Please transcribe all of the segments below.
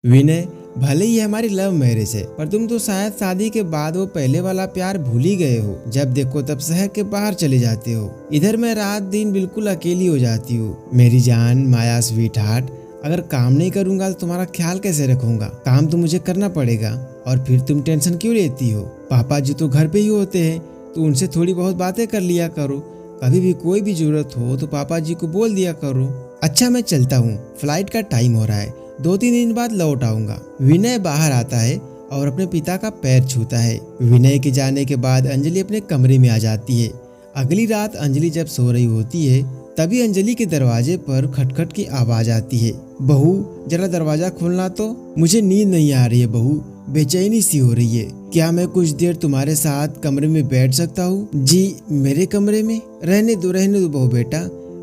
विनय, भले ही हमारी love marriage है पर तुम तो शायद शादी के बाद वो पहले वाला प्यार भूल ही गए हो। जब देखो तब शहर के बाहर चले जाते हो। इधर मैं रात दिन बिल्कुल अकेली हो जाती हूँ। मेरी जान, माया स्वीट हार्ट, अगर काम नहीं करूंगा तो तुम्हारा ख्याल कैसे रखूंगा? काम तो मुझे करना पड़ेगा। और फिर तुम टेंशन क्यों लेती हो? पापा जी तो घर पे ही होते हैं, तो उनसे थोड़ी बहुत बातें कर लिया करो। कभी भी कोई भी जरूरत हो तो पापा जी को बोल दिया करो। अच्छा मैं चलता हूँ, फ्लाइट का टाइम हो रहा है, 2-3 दिन बाद लौट आऊंगा। विनय बाहर आता है और अपने पिता का पैर छूता है। विनय के जाने के बाद अंजलि अपने कमरे में आ जाती है। अगली रात अंजलि जब सो रही होती है तभी अंजलि के दरवाजे पर खटखट की आवाज आती है। बहू, जरा दरवाजा खोलना तो। मुझे नींद नहीं आ रही है बहू, बेचैनी सी हो रही है। क्या मैं कुछ देर तुम्हारे साथ कमरे में बैठ सकता हूँ? जी, मेरे कमरे में? रहने दो बहू बेटा,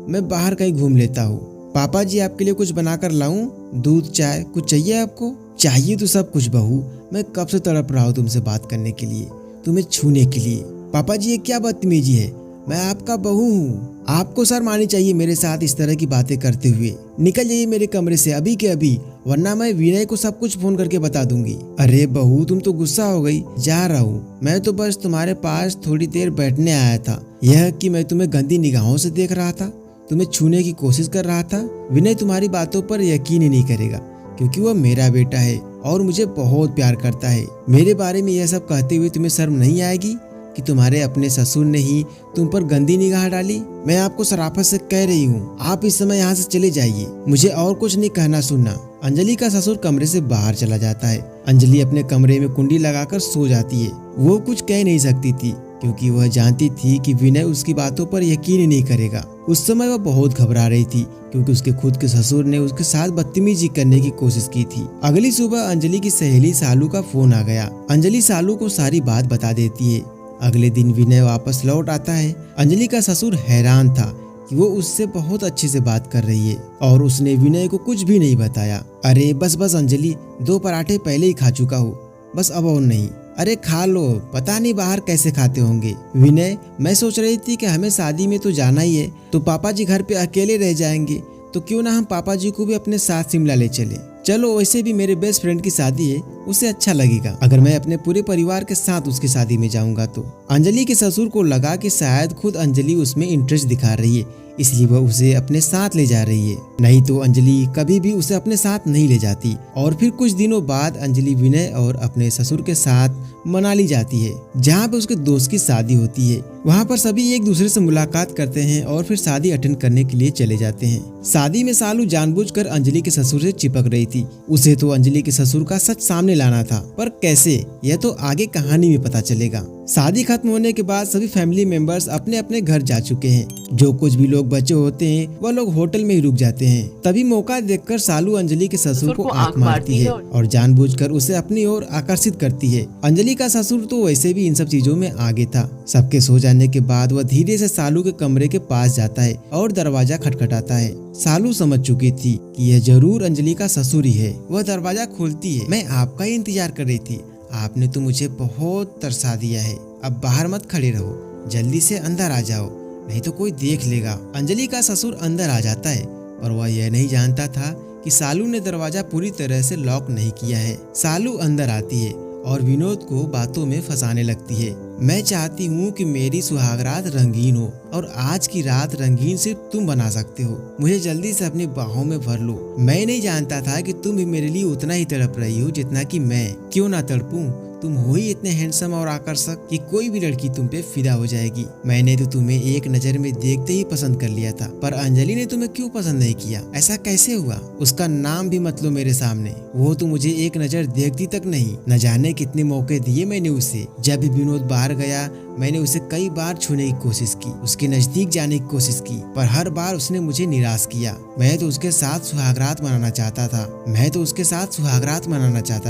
मैं बाहर कहीं घूम लेता हूँ। पापा जी आपके लिए कुछ बनाकर लाऊं? दूध, चाय, कुछ चाहिए आपको? चाहिए तो सब कुछ बहू, मैं कब से तड़प रहा हूँ तुमसे बात करने के लिए, तुम्हें छूने के लिए। पापा जी ये क्या बदतमीजी है? मैं आपका बहू हूँ, आपको शर्म आनी चाहिए मेरे साथ इस तरह की बातें करते हुए। निकल जाइए मेरे कमरे से अभी के अभी, वरना मैं विनय को सब कुछ फोन करके बता दूंगी। अरे बहू तुम तो गुस्सा हो गई। जा रहा हूँ, मैं तो बस तुम्हारे पास थोड़ी देर बैठने आया था। यह कि मैं तुम्हें गंदी निगाहों से देख रहा था, तुम्हें छूने की कोशिश कर रहा था। विनय तुम्हारी बातों पर यकीन ही नहीं करेगा क्योंकि वह मेरा बेटा है और मुझे बहुत प्यार करता है। मेरे बारे में यह सब कहते हुए तुम्हें शर्म नहीं आएगी कि तुम्हारे अपने ससुर ने ही तुम पर गंदी निगाह डाली? मैं आपको शराफत से कह रही हूँ, आप इस समय यहाँ से चले जाइए, मुझे और कुछ नहीं कहना सुनना। अंजलि का ससुर कमरे से बाहर चला जाता है। अंजलि अपने कमरे में कुंडी लगाकर सो जाती है। वो कुछ कह नहीं सकती थी क्योंकि वह जानती थी कि विनय उसकी बातों पर यकीन ही नहीं करेगा। उस समय वह बहुत घबरा रही थी क्योंकि उसके खुद के ससुर ने उसके साथ बदतमीजी करने की कोशिश की थी। अगली सुबह अंजलि की सहेली सालू का फोन आ गया। अंजलि सालू को सारी बात बता देती है। अगले दिन विनय वापस लौट आता है। अंजलि का ससुर हैरान था कि वो उससे बहुत अच्छे से बात कर रही है और उसने विनय को कुछ भी नहीं बताया। अरे बस अंजलि, 2 पराठे पहले ही खा चुका हूँ, बस अब और नहीं। अरे खा लो, पता नहीं बाहर कैसे खाते होंगे। विनय, मैं सोच रही थी कि हमें शादी में तो जाना ही है, तो पापा जी घर पे अकेले रह जाएंगे, तो क्यों ना हम पापा जी को भी अपने साथ शिमला ले चले। चलो, वैसे भी मेरे बेस्ट फ्रेंड की शादी है, उसे अच्छा लगेगा अगर मैं अपने पूरे परिवार के साथ उसकी शादी में जाऊंगा तो। अंजलि के ससुर को लगा कि शायद खुद अंजलि उसमें इंटरेस्ट दिखा रही है, इसलिए वह उसे अपने साथ ले जा रही है। नहीं तो अंजलि कभी भी उसे अपने साथ नहीं ले जाती। और फिर कुछ दिनों बाद अंजलि विनय और अपने ससुर के साथ मनाली जाती है, जहाँ पे उसके दोस्त की शादी होती है। वहाँ पर सभी एक दूसरे से मुलाकात करते हैं और फिर शादी अटेंड करने के लिए चले जाते हैं। शादी में सालू जानबूझकर अंजलि के ससुर से चिपक रही थी। उसे तो अंजलि के ससुर का सच सामने लाना था, पर कैसे, यह तो आगे कहानी में पता चलेगा। शादी खत्म होने के बाद सभी फैमिली मेंबर्स अपने अपने घर जा चुके हैं। जो कुछ भी लोग बचे होते हैं वह लोग होटल में ही रुक जाते हैं। तभी मौका देखकर सालू अंजलि के ससुर को आंख मारती है और जानबूझकर उसे अपनी ओर आकर्षित करती है। अंजलि का ससुर तो वैसे भी इन सब चीजों में आगे था। सबके सो जाने के बाद वह धीरे से सालू के कमरे के पास जाता है और दरवाजा खटखटाता है। सालू समझ चुकी थी कि यह जरूर अंजलि का ससुर ही है। वह दरवाजा खोलती है। मैं आपका ही इंतजार कर रही थी, आपने तो मुझे बहुत तरसा दिया है, अब बाहर मत खड़े रहो, जल्दी से अंदर आ जाओ, नहीं तो कोई देख लेगा। अंजलि का ससुर अंदर आ जाता है और वह यह नहीं जानता था कि सालू ने दरवाजा पूरी तरह से लॉक नहीं किया है। सालू अंदर आती है और विनोद को बातों में फंसाने लगती है। मैं चाहती हूँ कि मेरी सुहागरात रंगीन हो और आज की रात रंगीन सिर्फ तुम बना सकते हो, मुझे जल्दी से अपनी बाहों में भर लो। मैं नहीं जानता था कि तुम भी मेरे लिए उतना ही तड़प रही हो जितना कि मैं। क्यों ना तड़पूं, तुम हो ही इतने हैंडसम और आकर्षक कि कोई भी लड़की तुम पे फिदा हो जाएगी। मैंने तो तुम्हें एक नजर में देखते ही पसंद कर लिया था, पर अंजलि ने तुम्हें क्यों पसंद नहीं किया? ऐसा कैसे हुआ? उसका नाम भी मत लो मेरे सामने, वो तो मुझे एक नजर देखती तक नहीं। न जाने कितने मौके दिए मैंने उसे। जब भी विनोद बाहर गया मैंने उसे कई बार छूने की कोशिश की, उसके नजदीक जाने की कोशिश की, पर हर बार उसने मुझे निराश किया। मैं तो उसके साथ सुहागरात मनाना चाहता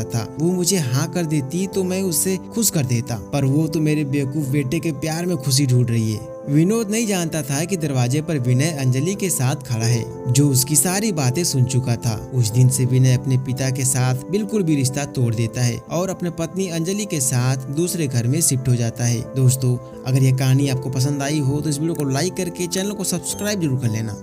था, वो मुझे हाँ कर देती तो मैं उससे खुश कर देता, पर वो तो मेरे बेवकूफ बेटे के प्यार में खुशी ढूंढ रही है। विनोद नहीं जानता था कि दरवाजे पर विनय अंजलि के साथ खड़ा है, जो उसकी सारी बातें सुन चुका था। उस दिन से विनय अपने पिता के साथ बिल्कुल भी रिश्ता तोड़ देता है और अपने पत्नी अंजलि के साथ दूसरे घर में शिफ्ट हो जाता है। दोस्तों, अगर यह कहानी आपको पसंद आई हो तो इस वीडियो को लाइक करके चैनल को सब्सक्राइब जरूर कर लेना।